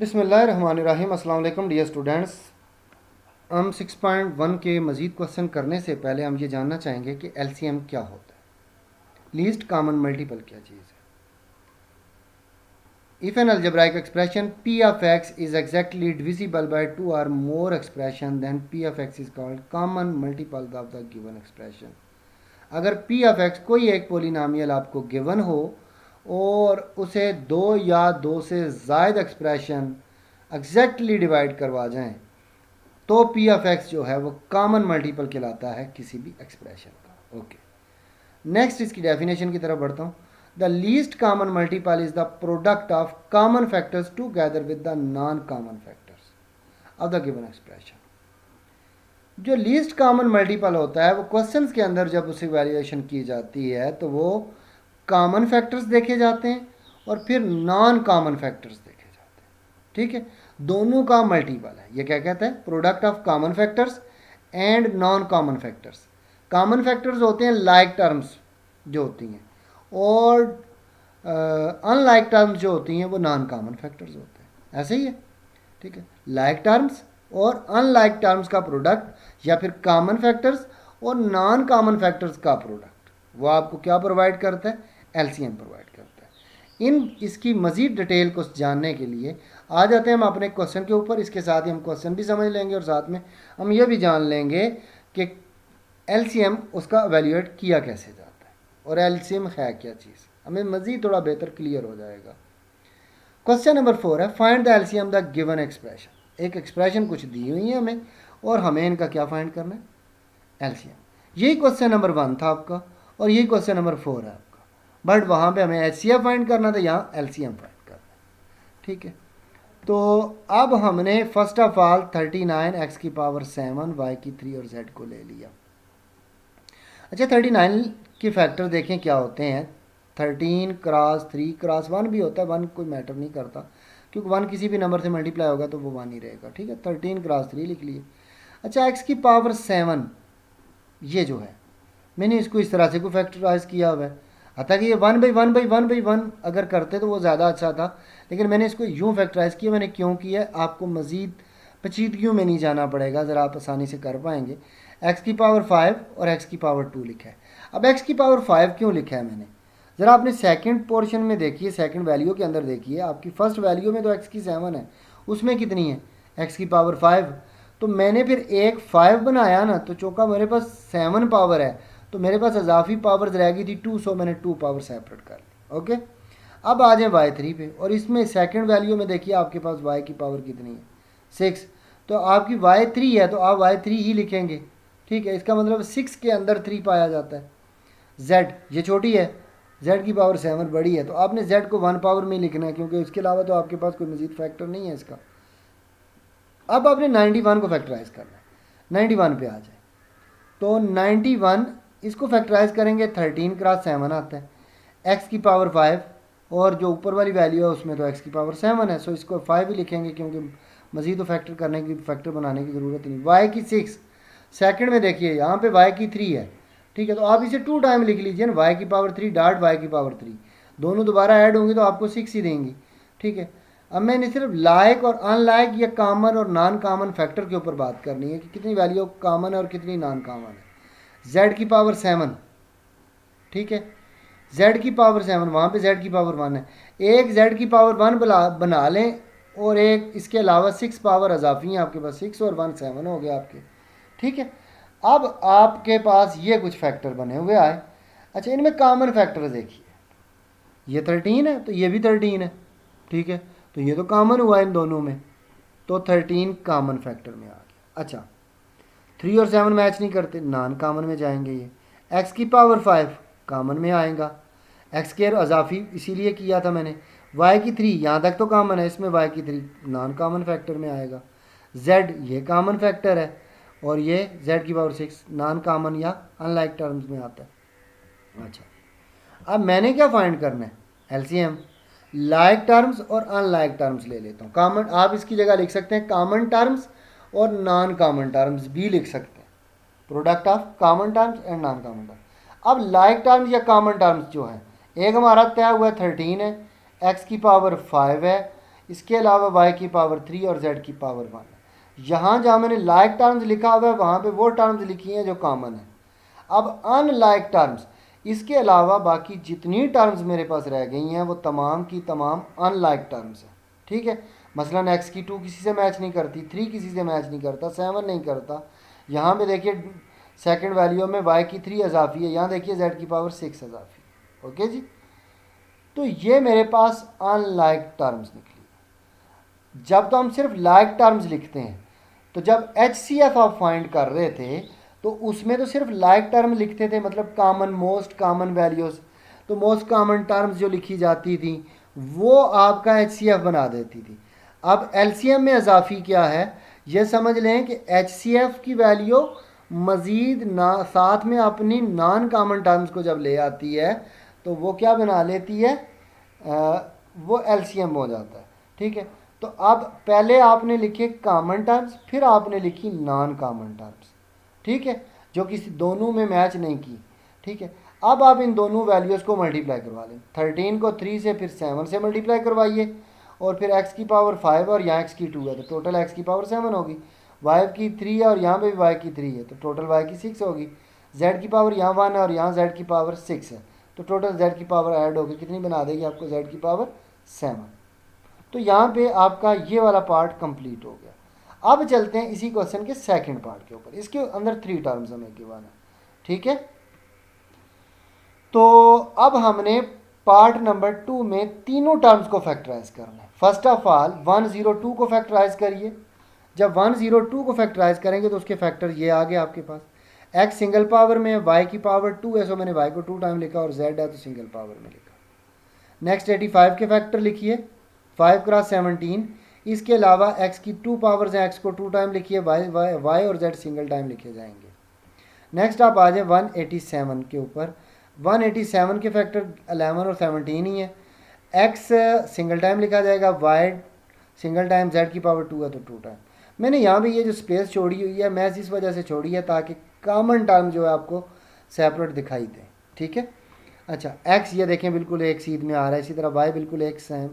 बिस्मिल्लाहिर्रहमानिर्रहीम। अस्सलाम वालेकुम डियर स्टूडेंट्स। हम 6.1 के मज़ीद क्वेश्चन करने से पहले हम ये जानना चाहेंगे कि एलसीएम क्या होता है, लीस्ट कॉमन मल्टीपल क्या चीज़ है। If an algebraic expression P of X is exactly divisible by two or more expression then P of X is called common multiple of the given expression. अगर P of X कोई एक polynomial आपको given हो और उसे दो या दो से ज़ायद एक्सप्रेशन एग्जैक्टली डिवाइड करवा जाएं तो पी ऑफ एक्स जो है वो कॉमन मल्टीपल कहलाता है किसी भी एक्सप्रेशन का। ओके, नेक्स्ट इसकी डेफिनेशन की तरफ बढ़ता हूँ। The least common multiple is the product of common factors together with the non common factors of the given expression. जो लीस्ट कॉमन मल्टीपल होता है वो क्वेश्चंस के अंदर जब उसे वैल्यूएशन की जाती है तो वो कॉमन फैक्टर्स देखे जाते हैं और फिर नॉन कॉमन फैक्टर्स देखे जाते हैं। ठीक है, दोनों का मल्टीपल है। ये क्या कहता है? Product of common factors and non common factors. Common factors होते हैं लाइक टर्म्स जो होती हैं, और अनलाइक टर्म्स जो होती हैं वो नॉन कॉमन फैक्टर्स होते हैं। ऐसे ही है, ठीक है। लाइक टर्म्स और अनलाइक टर्म्स का प्रोडक्ट या फिर कॉमन फैक्टर्स और नॉन कॉमन फैक्टर्स का प्रोडक्ट वो आपको क्या प्रोवाइड करता है? एलसीएम प्रोवाइड करता है। इसकी मज़ीद डिटेल को जानने के लिए आ जाते हैं हम अपने क्वेश्चन के ऊपर। इसके साथ ही हम क्वेश्चन भी समझ लेंगे और साथ में हम ये भी जान लेंगे कि एलसीएम उसका एवेल्यूएट किया कैसे जाता है और एलसीएम है क्या चीज़, हमें मज़ीद थोड़ा बेहतर क्लियर हो जाएगा। क्वेश्चन नंबर 4 है, find the LCM the given expression. एक एक्सप्रेशन कुछ दी हुई है हमें और हमें इनका क्या फाइंड करना है? एलसीएम। यही क्वेश्चन नंबर 1 था आपका और यही क्वेश्चन नंबर 4 है आपका, बट वहाँ पे हमें एचसीएफ फाइंड करना था, यहाँ एलसीएम फाइंड करना है। ठीक है, तो अब हमने फर्स्ट ऑफ ऑल 39 x की पावर 7 y की 3 और z को ले लिया। अच्छा, 39 के फैक्टर देखें क्या होते हैं। 13 क्रॉस 3 क्रॉस 1 भी होता है, 1 कोई मैटर नहीं करता क्योंकि 1 किसी भी नंबर से मल्टीप्लाई होगा तो वो 1 ही रहेगा। ठीक है, 13 क्रॉस 3 लिख लिए। अच्छा, x की पावर 7 ये जो है मैंने इसको इस तरह से को फैक्टराइज किया हुआ है। हालांकि ये 1/1/1/1 अगर करते तो वो ज़्यादा अच्छा था, लेकिन मैंने इसको यूँ फैक्टराइज किया। मैंने क्यों किया? आपको मज़ीद पेचीदगियों में नहीं जाना पड़ेगा, ज़रा आप आसानी से कर पाएंगे। x की पावर 5 और x की पावर 2 लिखा है। अब x की पावर 5 क्यों लिखा है मैंने? ज़रा आपने सेकंड पोर्शन में देखिए, सेकंड वैल्यू के अंदर देखिए। आपकी फर्स्ट वैल्यू में तो x की 7 है, उसमें कितनी है? x की पावर 5। तो मैंने फिर एक 5 बनाया ना, तो चौका मेरे पास 7 पावर है तो मेरे पास इजाफी पावर्स रह गई थी 2, सो मैंने 2 पावर सेपरेट कर ली। ओके, अब आ जाए y3 पे और इसमें सेकंड वैल्यू में देखिए आपके पास y की पावर कितनी है? 6। तो आपकी y3 है तो आप y3 ही लिखेंगे। ठीक है, इसका मतलब 6 के अंदर 3 पाया जाता है। z ये छोटी है, z की पावर 7 बड़ी है, तो आपने z को 1 पावर में लिखना है क्योंकि उसके अलावा तो आपके पास कोई मजीद फैक्टर नहीं है इसका। अब आपने 91 को फैक्टराइज करना है। 91 पे आ जाए तो 91 इसको फैक्टराइज करेंगे, 13 क्रॉस 7 आता है, x की पावर 5 और जो ऊपर वाली वैल्यू है उसमें तो x की पावर 7 है, सो इसको 5 ही लिखेंगे क्योंकि मज़ीद तो फैक्टर करने की फैक्टर बनाने की ज़रूरत नहीं। y की 6 सेकंड में देखिए यहाँ पे y की 3 है। ठीक है, तो आप इसे 2 टाइम लिख लीजिए ना, y की पावर 3 डॉट y की पावर 3, दोनों दोबारा ऐड होंगी तो आपको 6 ही देंगी। ठीक है, अब मैंने सिर्फ लाइक और अनलाइक या कॉमन और नॉन कॉमन फैक्टर के ऊपर बात करनी है कि कितनी वैल्यू कॉमन है और कितनी नॉन कॉमन है। z की पावर 7, ठीक है, z की पावर 7, वहाँ पे z की पावर 1 है। एक z की पावर 1 बना लें और एक इसके अलावा 6 पावर अजाफी है आपके पास, 6 और 1 7 हो गया आपके। ठीक है, अब आपके पास ये कुछ फैक्टर बने हुए आए। अच्छा, इनमें कॉमन फैक्टर देखिए, ये 13 है तो ये भी 13 है। ठीक है, तो ये तो कॉमन हुआ इन दोनों में, तो 13 कॉमन फैक्टर में आ गया। अच्छा, 3 और 7 मैच नहीं करते, नॉन कॉमन में जाएंगे। ये x की पावर 5 कॉमन में आएगा, x के अजाफी इसीलिए किया था मैंने। y की 3 यहाँ तक तो कॉमन है, इसमें y की 3 नॉन कॉमन फैक्टर में आएगा। z ये कॉमन फैक्टर है और ये z की पावर 6 नॉन कॉमन या अनलाइक टर्म्स में आता है। अच्छा, अब मैंने क्या फाइंड करना है? एलसीएम। लाइक टर्म्स और अनलाइक टर्म्स ले लेता हूँ। कॉमन आप इसकी जगह लिख सकते हैं कॉमन टर्म्स और नॉन कॉमन टर्म्स भी लिख सकते हैं, product of common terms and non common terms. अब लाइक टर्म्स या कॉमन टर्म्स जो है, एक हमारा तय हुआ 13 है, x की पावर 5 है, इसके अलावा y की पावर 3 और z की पावर 1 है। यहाँ जहाँ मैंने लाइक टर्म्स लिखा हुआ है वहाँ पे वो टर्म्स लिखी हैं जो कॉमन है। अब अनलाइक टर्म्स, इसके अलावा बाकी जितनी टर्म्स मेरे पास रह गई हैं वो तमाम की तमाम अनलाइक टर्म्स हैं। ठीक है, मसलन x की 2 किसी से मैच नहीं करती, 3 किसी से मैच नहीं करता, 7 नहीं करता। यहाँ पे देखिए सेकंड वैल्यू में y की 3 इजाफी है, यहाँ देखिए z की पावर 6 इजाफी है। ओके जी, तो ये मेरे पास अनलाइक टर्म्स निकली। जब तो हम सिर्फ लाइक टर्म्स लिखते हैं, तो जब HCF आप फाइंड कर रहे थे तो उसमें तो सिर्फ लाइक टर्म लिखते थे, मतलब कॉमन, मोस्ट कॉमन वैल्यूज़। तो मोस्ट कॉमन टर्म्स जो लिखी जाती थी वो आपका HCF बना देती थी। अब LCM में इजाफी क्या है, ये समझ लें कि HCF की वैल्यू मज़ीद ना साथ में अपनी नॉन कॉमन टर्म्स को जब ले आती है तो वो क्या बना लेती है, वो LCM हो जाता है। ठीक है, तो अब पहले आपने लिखे कॉमन टर्म्स, फिर आपने लिखी नॉन कॉमन टर्म्स। ठीक है, जो किसी दोनों में मैच नहीं की। ठीक है, अब आप इन दोनों वैल्यूज़ को मल्टीप्लाई करवा लें। 13 को 3 से फिर 7 से मल्टीप्लाई करवाइए, और फिर x की पावर 5 और यहाँ x की 2 है तो टोटल x की पावर 7 होगी। y की 3 है और यहाँ पे भी y की 3 है तो टोटल y की 6 होगी। z की पावर यहाँ 1 है और यहाँ z की पावर 6 है तो टोटल z की पावर ऐड होगी, कितनी बना देगी आपको, z की पावर 7। तो यहाँ पे आपका ये वाला पार्ट कंप्लीट हो गया। अब चलते हैं इसी क्वेश्चन के सेकंड पार्ट के ऊपर। इसके अंदर 3 टर्म्स हमें गिवन है। ठीक है, तो अब हमने पार्ट नंबर 2 में तीनों टर्म्स को फैक्टराइज करना है। फर्स्ट ऑफ ऑल 102 को फैक्टराइज करिए। जब 102 को फैक्टराइज करेंगे तो उसके फैक्टर ये आ गए आपके पास। x सिंगल पावर में है, y की पावर 2 है, सो मैंने y को 2 टाइम लिखा, और z है तो सिंगल पावर में लिखा। नेक्स्ट 85 के फैक्टर लिखिए, 5 क्रॉस 17। इसके अलावा x की 2 पावर्स हैं, x को 2 टाइम लिखिए, y और z सिंगल टाइम लिखे जाएंगे। नेक्स्ट आप आ जाए 187 के ऊपर। 187 के फैक्टर 11 और 17 ही है। x सिंगल टाइम लिखा जाएगा, y सिंगल टाइम, z की पावर 2 है तो 2 टाइम। मैंने यहाँ भी ये जो स्पेस छोड़ी हुई है मैं इस वजह से छोड़ी है ताकि कॉमन टर्म जो है आपको सेपरेट दिखाई दे। ठीक है, अच्छा x ये देखें बिल्कुल एक सीध में आ रहा है, इसी तरह y बिल्कुल एक सेम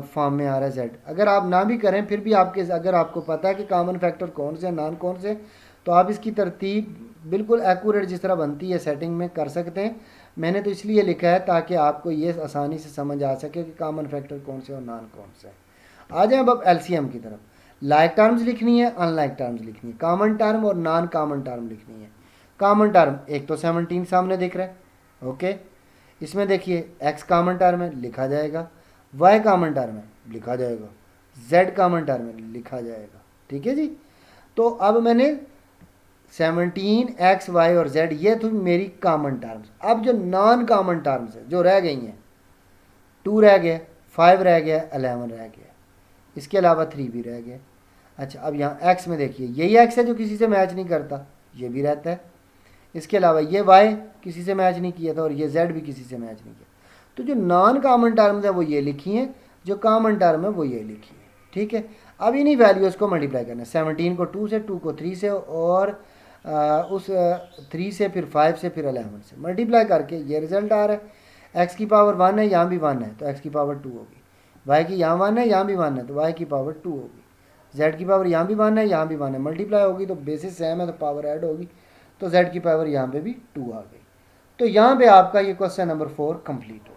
फॉर्म में आ रहा है z। अगर आप ना भी करें फिर भी आपके, अगर आपको पता है कि कॉमन फैक्टर कौन से नॉन कौन से, तो आप इसकी तरतीब बिल्कुल एक्यूरेट जिस तरह बनती है सेटिंग में कर सकते हैं। मैंने तो इसलिए लिखा है ताकि आपको ये आसानी से समझ आ सके कि कॉमन फैक्टर कौन से और नॉन कौन से। आ जाए अब LCM की तरफ। लाइक टर्म्स लिखनी है, अनलाइक टर्म्स लिखनी है, कॉमन टर्म और नॉन कॉमन टर्म लिखनी है। कॉमन टर्म एक तो 17 सामने दिख रहा है। ओके, इसमें देखिए x कॉमन टर्म है, लिखा जाएगा, y कॉमन टर्म है, लिखा जाएगा, z कॉमन टर्म है, लिखा जाएगा। ठीक है जी, तो अब मैंने 17 x y और z ये तो मेरी कॉमन टर्म्स। अब जो नॉन कॉमन टर्म्स है जो रह गई हैं, 2 रह गया, 5 रह गया, 11 रह गया, इसके अलावा 3 भी रह गया। अच्छा, अब यहाँ x में देखिए यही x है जो किसी से मैच नहीं करता, ये भी रहता है। इसके अलावा ये y किसी से मैच नहीं किया था और ये z भी किसी से मैच नहीं किया। तो जो नॉन कॉमन टर्म्स है वो ये लिखी हैं, जो कॉमन टर्म है वो ये लिखी है। ठीक है, अब इन्हीं वैल्यूज़ को मल्टीप्लाई करना है। 17 को 2 से, 2 को 3 से, और उस 3 से, फिर 5 से, फिर 11 से मल्टीप्लाई करके ये रिजल्ट आ रहा है। x की पावर 1 है, यहाँ भी 1 है तो x की पावर 2 होगी। y की यहाँ 1 है, यहाँ भी 1 है तो y की पावर 2 होगी। z की पावर यहाँ भी 1 है, यहाँ भी 1 है, मल्टीप्लाई होगी तो बेसिस सेम है तो पावर ऐड होगी, तो z की पावर यहाँ पे भी 2 आ गई। तो यहाँ पे आपका ये क्वेश्चन नंबर 4 कंप्लीट हो।